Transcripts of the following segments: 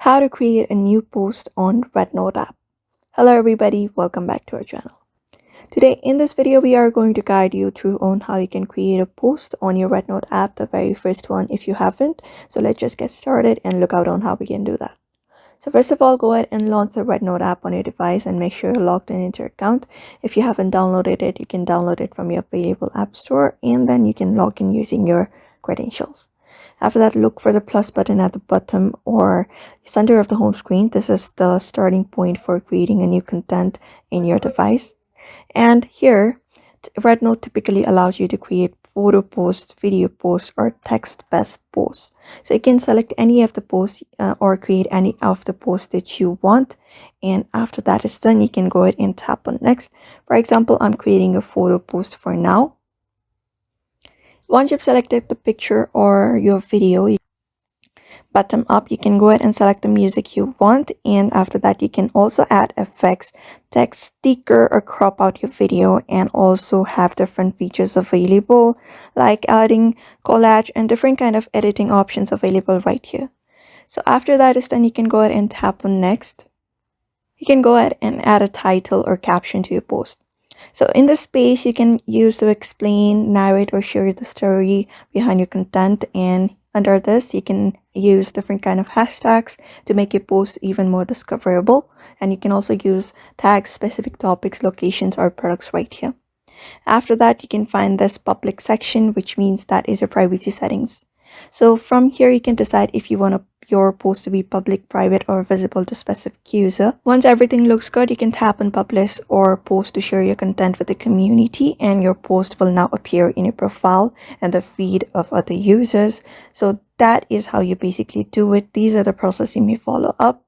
How to create a new post on RedNote app. Hello everybody, welcome back to our channel. Today in this video we are going to guide you through on how you can create a post on your RedNote app, the very first one if you haven't. So let's just get started and look out on how we can do that. So first of all, go ahead and launch the RedNote app on your device and make sure you're logged in into your account. If you haven't downloaded it, you can download it from your available app store and then you can log in using your credentials. After that, look for the plus button at the bottom or center of the home screen. This is the starting point for creating a new content in your device. And here, RedNote typically allows you to create photo posts, video posts, or text-based posts. So you can select any of the posts or create any of the posts that you want. And after that is done, you can go ahead and tap on next. For example, I'm creating a photo post for now. Once you've selected the picture or your video, bottom up, you can go ahead and select the music you want, and after that you can also add effects, text, sticker, or crop out your video, and also have different features available like adding collage and different kind of editing options available right here. So after that is done, you can go ahead and tap on next. You can go ahead and add a title or caption to your post. So in this space, you can use to explain, narrate, or share the story behind your content. And under this, you can use different kind of hashtags to make your post even more discoverable. And you can also use tags, specific topics, locations, or products right here. After that, you can find this public section, which means that is your privacy settings. So from here, you can decide if you want your post to be public, private, or visible to specific user. Once everything looks good, you can tap on publish or post to share your content with the community, and your post will now appear in your profile and the feed of other users. So that is how you basically do it. These are the process you may follow up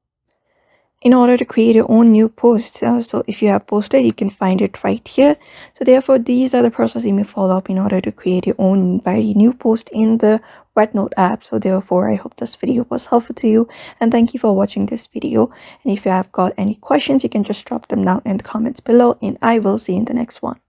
in order to create your own new post. So if you have posted, you can find it right here. So therefore, these are the processes you may follow up in order to create your own very new post in the RedNote app. So therefore, I hope this video was helpful to you, and thank you for watching this video. And if you have got any questions, you can just drop them down in the comments below, and I will see you in the next one.